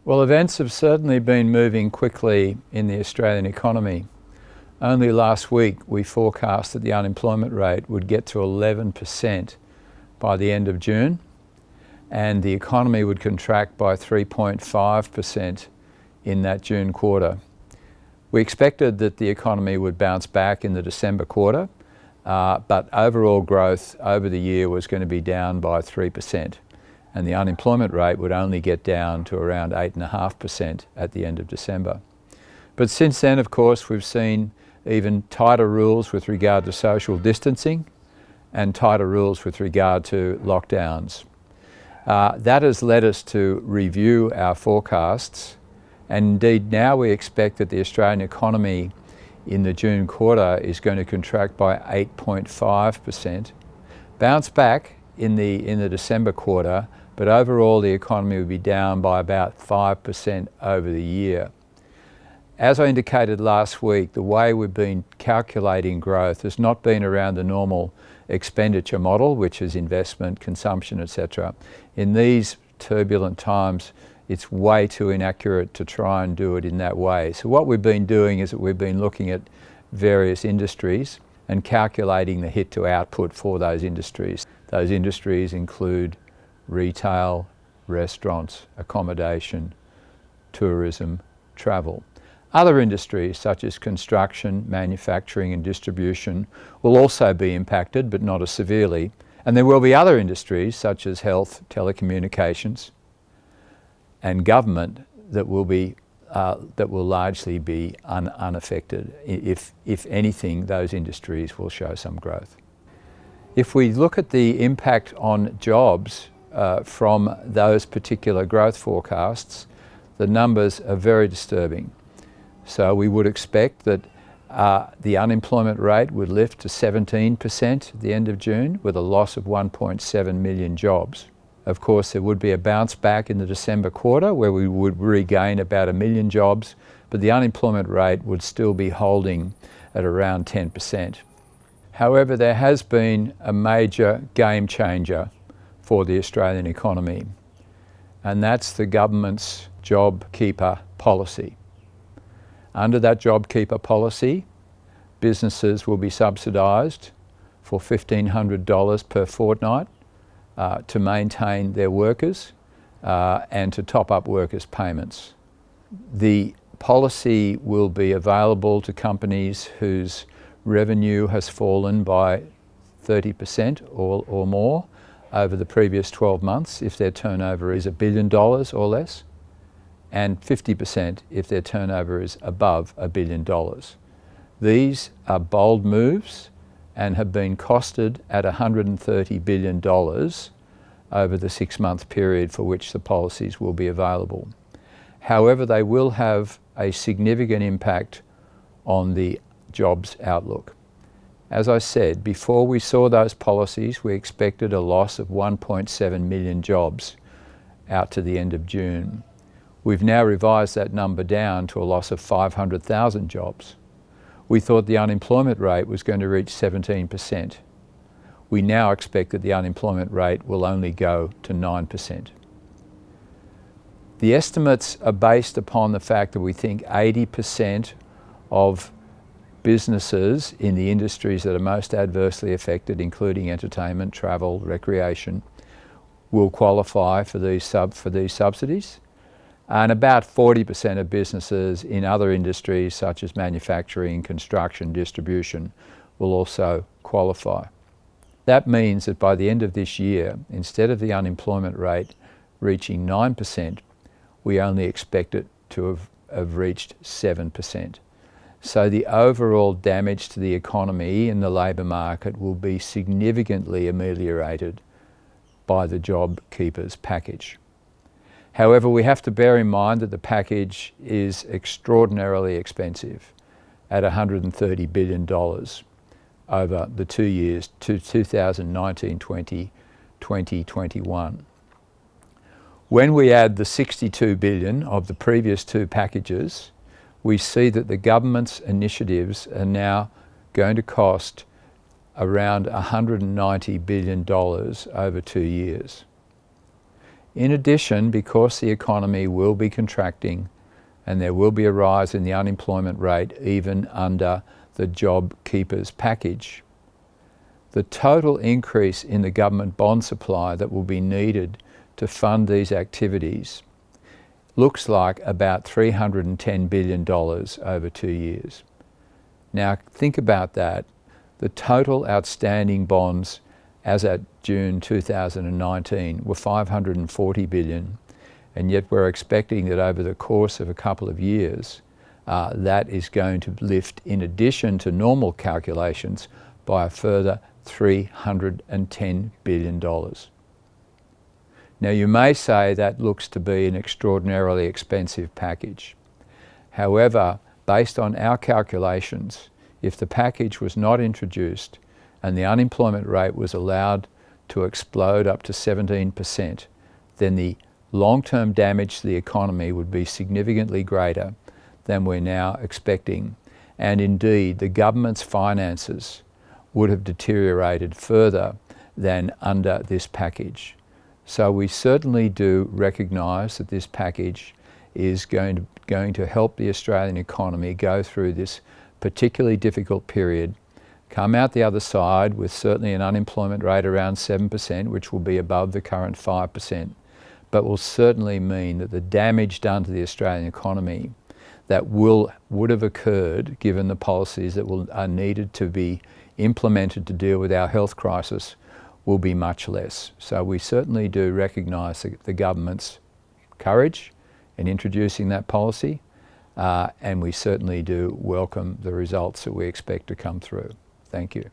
Well, events have certainly been moving quickly in the Australian economy. Only last week we forecast that the unemployment rate would get to 11% by the end of June, and the economy would contract by 3.5% in that June quarter. We expected that the economy would bounce back in the December quarter, but overall growth over the year was going to be down by 3%. And the unemployment rate would only get down to around 8.5% at the end of December. But since then, of course, we've seen even tighter rules with regard to social distancing and tighter rules with regard to lockdowns. That has led us to review our forecasts, and indeed now we expect that the Australian economy in the June quarter is going to contract by 8.5%, bounce back in the December quarter, but overall the economy will be down by about 5% over the year. As I indicated last week, the way we've been calculating growth has not been around the normal expenditure model, which is investment, consumption, etc. In these turbulent times, it's way too inaccurate to try and do it in that way. So what we've been doing is that we've been looking at various industries and calculating the hit to output for those industries. Those industries include retail, restaurants, accommodation, tourism, travel. Other industries such as construction, manufacturing and distribution will also be impacted, but not as severely. And there will be other industries such as health, telecommunications and government that will largely be unaffected. If anything, those industries will show some growth. If we look at the impact on jobs from those particular growth forecasts, the numbers are very disturbing. So we would expect that the unemployment rate would lift to 17% at the end of June with a loss of 1.7 million jobs. Of course, there would be a bounce back in the December quarter where we would regain about 1 million jobs, but the unemployment rate would still be holding at around 10%. However, there has been a major game changer for the Australian economy, and that's the government's JobKeeper policy. Under that JobKeeper policy, businesses will be subsidised for $1,500 per fortnight to maintain their workers and to top up workers' payments. The policy will be available to companies whose revenue has fallen by 30% or more over the previous 12 months if their turnover is $1 billion or less, and 50% if their turnover is above $1 billion. These are bold moves and have been costed at $130 billion over the 6-month period for which the policies will be available. However, they will have a significant impact on the jobs outlook. As I said, before we saw those policies, we expected a loss of 1.7 million jobs out to the end of June. We've now revised that number down to a loss of 500,000 jobs. We thought the unemployment rate was going to reach 17%. We now expect that the unemployment rate will only go to 9%. The estimates are based upon the fact that we think 80% of businesses in the industries that are most adversely affected, including entertainment, travel, recreation, will qualify for these subsidies. And about 40% of businesses in other industries such as manufacturing, construction, distribution will also qualify. That means that by the end of this year, instead of the unemployment rate reaching 9%, we only expect it to have reached 7%. So the overall damage to the economy and the labour market will be significantly ameliorated by the JobKeeper's package. However, we have to bear in mind that the package is extraordinarily expensive at $130 billion over the 2 years to 2019-20, 2021. When we add the $62 billion of the previous two packages, we see that the government's initiatives are now going to cost around $190 billion over 2 years. In addition, because the economy will be contracting and there will be a rise in the unemployment rate even under the JobKeepers package, the total increase in the government bond supply that will be needed to fund these activities looks like about $310 billion over 2 years. Now think about that. The total outstanding bonds as at June 2019 were $540 billion, and yet we're expecting that over the course of a couple of years that is going to lift, in addition to normal calculations, by a further $310 billion. Now you may say that looks to be an extraordinarily expensive package. However, based on our calculations, if the package was not introduced and the unemployment rate was allowed to explode up to 17%, then the long-term damage to the economy would be significantly greater than we're now expecting. And indeed, the government's finances would have deteriorated further than under this package. So we certainly do recognise that this package is going to help the Australian economy go through this particularly difficult period, come out the other side with certainly an unemployment rate around 7%, which will be above the current 5%, but will certainly mean that the damage done to the Australian economy that would have occurred given the policies that are needed to be implemented to deal with our health crisis will be much less. So we certainly do recognise the government's courage in introducing that policy, and we certainly do welcome the results that we expect to come through. Thank you.